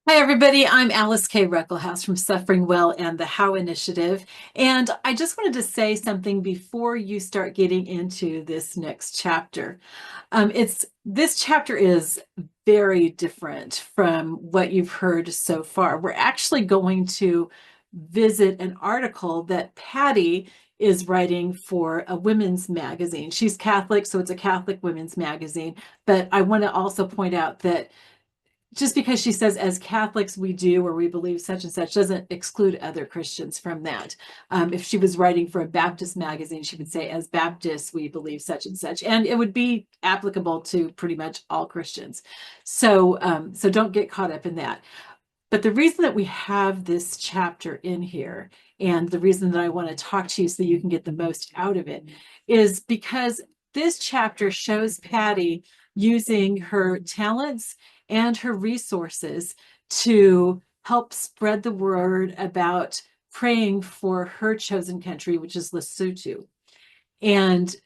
Hi, everybody. I'm Alice K. Ruckelhouse from Suffering Well and the How Initiative. And I just wanted to say something before you start getting into this next chapter. This chapter is very different from what you've heard so far. We're actually going to visit an article that Patty is writing for a women's magazine. She's Catholic, so it's a Catholic women's magazine. But I want to also point out that just because she says as Catholics we do or we believe such and such doesn't exclude other Christians from that. If she was writing for a Baptist magazine, she would say as Baptists we believe such and such, and it would be applicable to pretty much all Christians. So don't get caught up in that. But the reason that we have this chapter in here, and the reason that I want to talk to you so you can get the most out of it, is because this chapter shows Patty using her talents and her resources to help spread the word about praying for her chosen country, which is Lesotho. And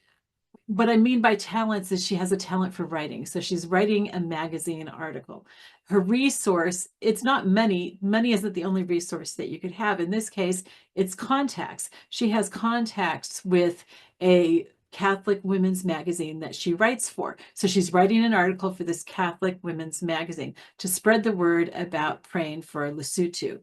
what I mean by talents is she has a talent for writing. So she's writing a magazine article. Her resource, it's not money. Money isn't the only resource that you could have. In this case, it's contacts. She has contacts with a Catholic women's magazine that she writes for. So she's writing an article for this Catholic women's magazine to spread the word about praying for Lesotho.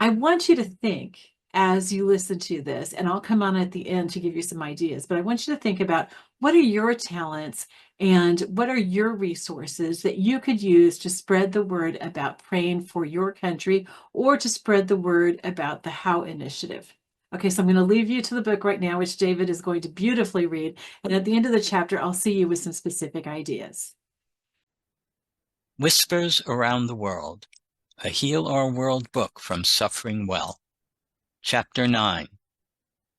I want you to think as you listen to this, and I'll come on at the end to give you some ideas, but I want you to think about what are your talents and what are your resources that you could use to spread the word about praying for your country or to spread the word about the How Initiative. Okay, so I'm going to leave you to the book right now, which David is going to beautifully read. And at the end of the chapter, I'll see you with some specific ideas. Whispers Around the World, a Heal Our World book from Suffering Well. Chapter 9,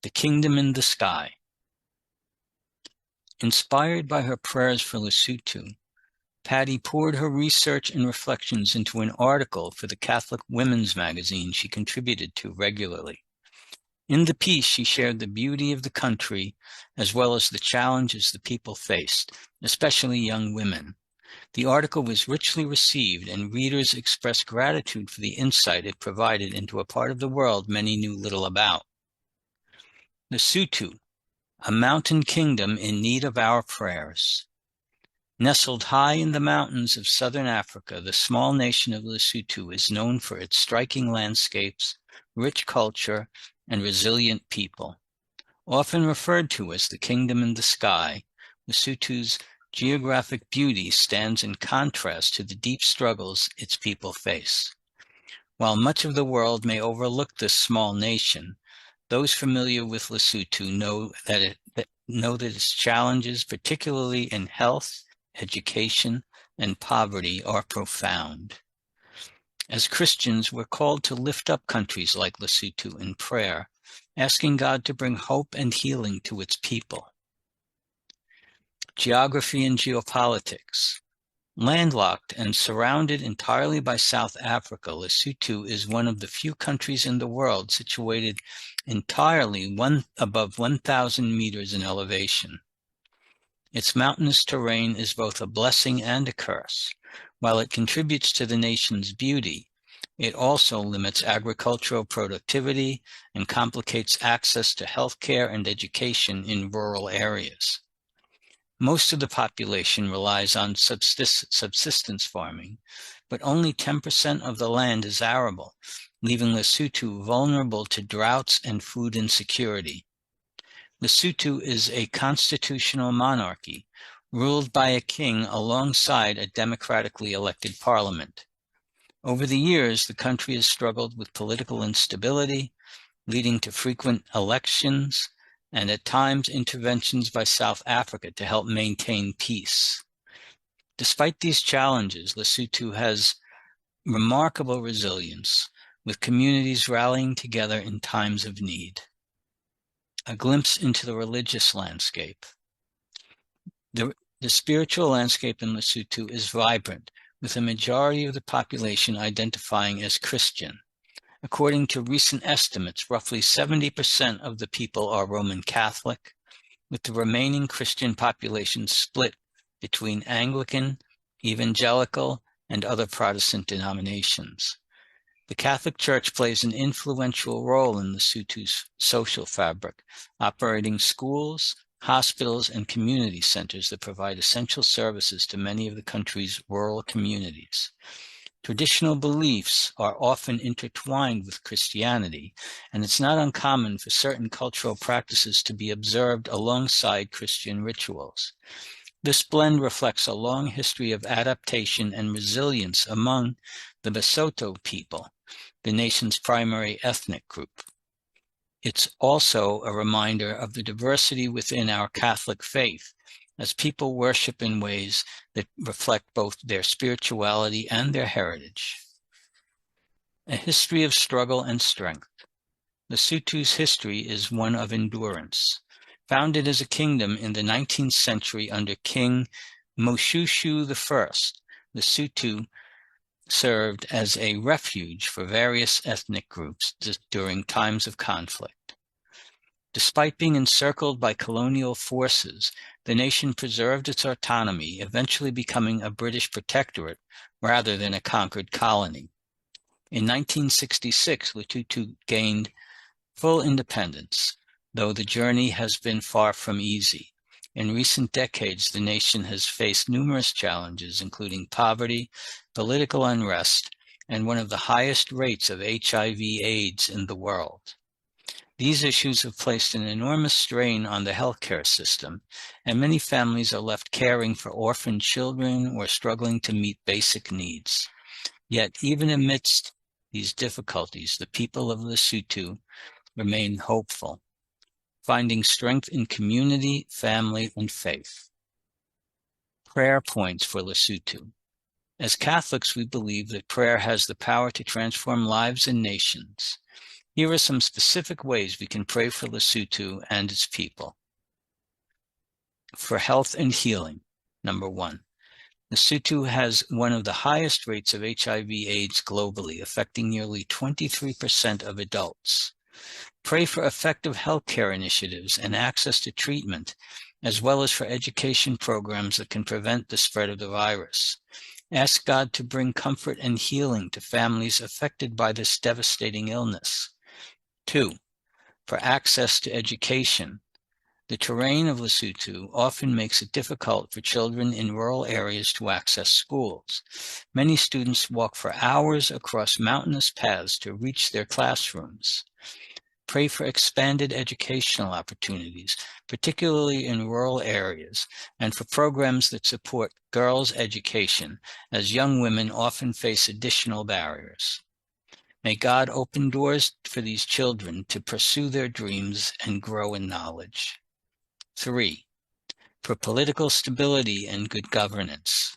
The Kingdom in the Sky. Inspired by her prayers for Lesotho, Patty poured her research and reflections into an article for the Catholic women's magazine she contributed to regularly. In the piece, she shared the beauty of the country as well as the challenges the people faced, especially young women. The article was richly received, and readers expressed gratitude for the insight it provided into a part of the world many knew little about. Lesotho, a mountain kingdom in need of our prayers. Nestled high in the mountains of southern Africa, the small nation of Lesotho is known for its striking landscapes, rich culture, and resilient people. Often referred to as the kingdom in the sky, Lesotho's geographic beauty stands in contrast to the deep struggles its people face. While much of the world may overlook this small nation, those familiar with Lesotho know that its challenges, particularly in health, education, and poverty, are profound. As Christians, we're called to lift up countries like Lesotho in prayer, asking God to bring hope and healing to its people. Geography and geopolitics. Landlocked and surrounded entirely by South Africa, Lesotho is one of the few countries in the world situated entirely above 1,000 meters in elevation. Its mountainous terrain is both a blessing and a curse. While it contributes to the nation's beauty, it also limits agricultural productivity and complicates access to healthcare and education in rural areas. Most of the population relies on subsistence farming, but only 10% of the land is arable, leaving Lesotho vulnerable to droughts and food insecurity. Lesotho is a constitutional monarchy, ruled by a king alongside a democratically elected parliament. Over the years, the country has struggled with political instability, leading to frequent elections, and at times interventions by South Africa to help maintain peace. Despite these challenges, Lesotho has remarkable resilience, with communities rallying together in times of need. A glimpse into the religious landscape. The spiritual landscape in Lesotho is vibrant, with a majority of the population identifying as Christian. According to recent estimates, roughly 70% of the people are Roman Catholic, with the remaining Christian population split between Anglican, Evangelical, and other Protestant denominations. The Catholic Church plays an influential role in Lesotho's social fabric, operating schools, hospitals, and community centers that provide essential services to many of the country's rural communities. Traditional beliefs are often intertwined with Christianity, and it's not uncommon for certain cultural practices to be observed alongside Christian rituals. This blend reflects a long history of adaptation and resilience among the Basotho people, the nation's primary ethnic group. It's also a reminder of the diversity within our Catholic faith, as people worship in ways that reflect both their spirituality and their heritage. A history of struggle and strength. Lesotho's history is one of endurance. Founded as a kingdom in the 19th century under King Moshoeshoe I, Lesotho served as a refuge for various ethnic groups during times of conflict. Despite being encircled by colonial forces, the nation preserved its autonomy, eventually becoming a British protectorate rather than a conquered colony. In 1966, Lesotho gained full independence, though the journey has been far from easy. In recent decades, the nation has faced numerous challenges, including poverty, political unrest, and one of the highest rates of HIV/AIDS in the world. These issues have placed an enormous strain on the healthcare system, and many families are left caring for orphaned children or struggling to meet basic needs. Yet, even amidst these difficulties, the people of Lesotho remain hopeful, finding strength in community, family, and faith. Prayer points for Lesotho. As Catholics, we believe that prayer has the power to transform lives and nations. Here are some specific ways we can pray for Lesotho and its people. For health and healing, number 1. Lesotho has one of the highest rates of HIV/AIDS globally, affecting nearly 23% of adults. Pray for effective healthcare initiatives and access to treatment, as well as for education programs that can prevent the spread of the virus. Ask God to bring comfort and healing to families affected by this devastating illness. 2. For access to education. The terrain of Lesotho often makes it difficult for children in rural areas to access schools. Many students walk for hours across mountainous paths to reach their classrooms. Pray for expanded educational opportunities, particularly in rural areas, and for programs that support girls' education, as young women often face additional barriers. May God open doors for these children to pursue their dreams and grow in knowledge. 3. For political stability and good governance.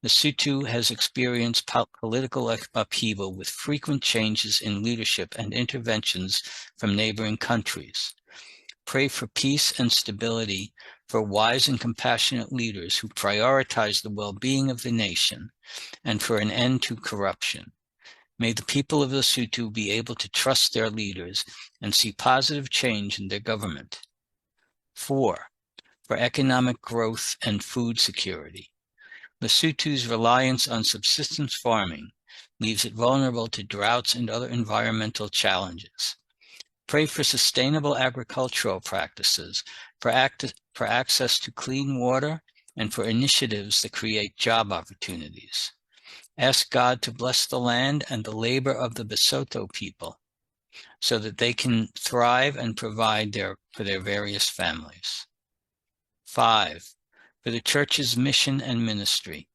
Lesotho has experienced political upheaval with frequent changes in leadership and interventions from neighboring countries. Pray for peace and stability, for wise and compassionate leaders who prioritize the well-being of the nation, and for an end to corruption. May the people of Lesotho be able to trust their leaders and see positive change in their government. 4. For economic growth and food security. Lesotho's reliance on subsistence farming leaves it vulnerable to droughts and other environmental challenges. Pray for sustainable agricultural practices, for access to clean water, and for initiatives that create job opportunities. Ask God to bless the land and the labor of the Basotho people so that they can thrive and provide for their various families. 5. For the Church's mission and ministry.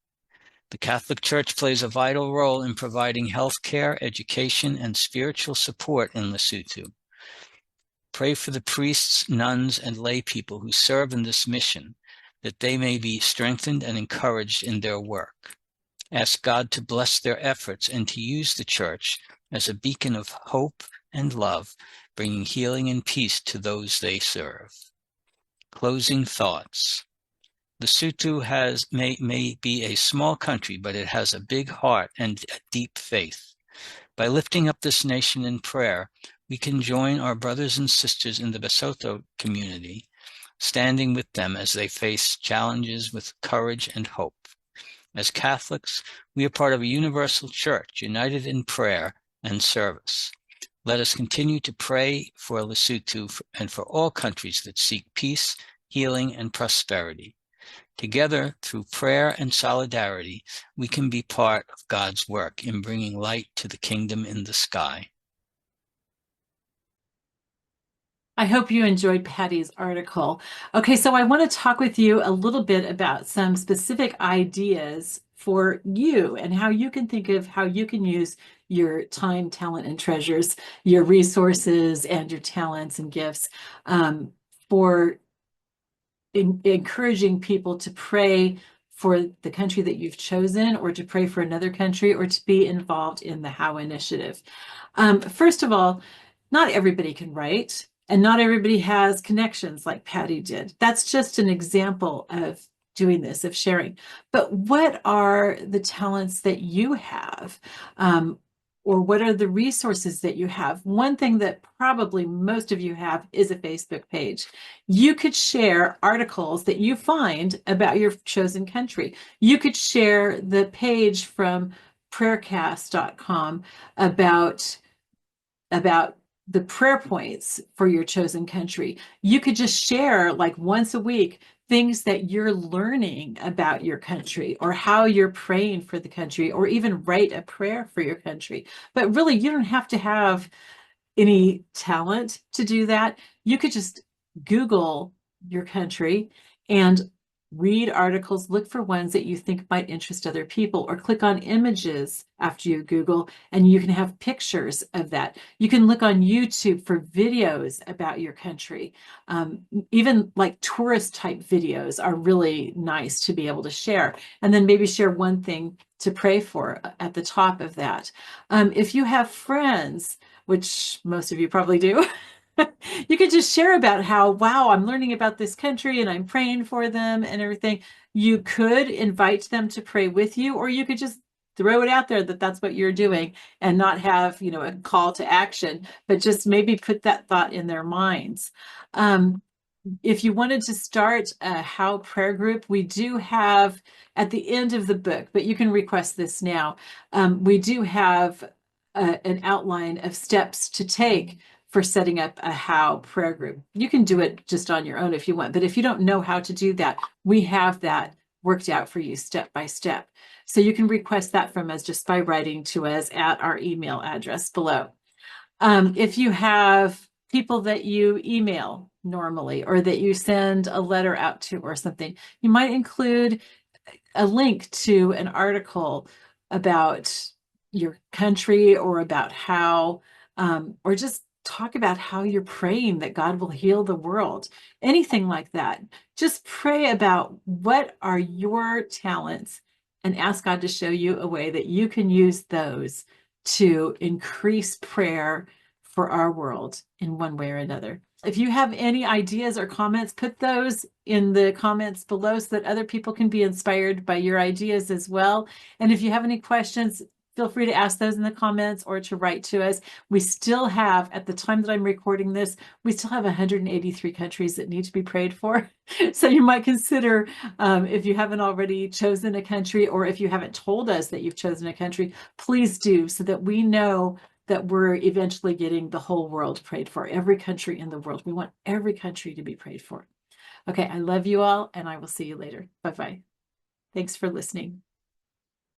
The Catholic Church plays a vital role in providing health care, education, and spiritual support in Lesotho. Pray for the priests, nuns, and lay people who serve in this mission, that they may be strengthened and encouraged in their work. Ask God to bless their efforts and to use the Church as a beacon of hope and love, bringing healing and peace to those they serve. Closing thoughts. Lesotho may be a small country, but it has a big heart and a deep faith. By lifting up this nation in prayer, we can join our brothers and sisters in the Basotho community, standing with them as they face challenges with courage and hope. As Catholics, we are part of a universal church, united in prayer and service. Let us continue to pray for Lesotho and for all countries that seek peace, healing, and prosperity. Together, through prayer and solidarity, we can be part of God's work in bringing light to the kingdom in the sky. I hope you enjoyed Patty's article. Okay, so I want to talk with you a little bit about some specific ideas for you and how you can think of how you can use your time, talent, and treasures, your resources, and your talents and gifts for encouraging people to pray for the country that you've chosen, or to pray for another country, or to be involved in the How Initiative. First of all, not everybody can write, and not everybody has connections like Patty did. That's just an example of doing this, of sharing. But what are the talents that you have? Or what are the resources that you have? One thing that probably most of you have is a Facebook page. You could share articles that you find about your chosen country. You could share the page from prayercast.com about the prayer points for your chosen country. You could just share, like, once a week, things that you're learning about your country, or how you're praying for the country, or even write a prayer for your country. But really, you don't have to have any talent to do that. You could just Google your country and read articles, look for ones that you think might interest other people, or click on images after you Google, and you can have pictures of that. You can look on YouTube for videos about your country. Even like tourist type videos are really nice to be able to share. And then maybe share one thing to pray for at the top of that. If you have friends, which most of you probably do, you could just share about how, wow, I'm learning about this country and I'm praying for them and everything. You could invite them to pray with you, or you could just throw it out there that that's what you're doing, and not have, a call to action, but just maybe put that thought in their minds. If you wanted to start a How prayer group, we do have at the end of the book, but you can request this now. We do have an outline of steps to take for setting up a How prayer group. You can do it just on your own if you want, but if you don't know how to do that, we have that worked out for you step by step. So you can request that from us just by writing to us at our email address below. If you have people that you email normally, or that you send a letter out to or something, you might include a link to an article about your country, or about how, or just talk about how you're praying that God will heal the world, anything like that. Just pray about what are your talents, and ask God to show you a way that you can use those to increase prayer for our world in one way or another. If you have any ideas or comments, put those in the comments below so that other people can be inspired by your ideas as well. And if you have any questions, feel free to ask those in the comments, or to write to us. We still have, at the time that I'm recording this, we still have 183 countries that need to be prayed for. So you might consider, if you haven't already chosen a country, or if you haven't told us that you've chosen a country, please do, so that we know that we're eventually getting the whole world prayed for, every country in the world. We want every country to be prayed for. Okay, I love you all, and I will see you later. Bye-bye. Thanks for listening.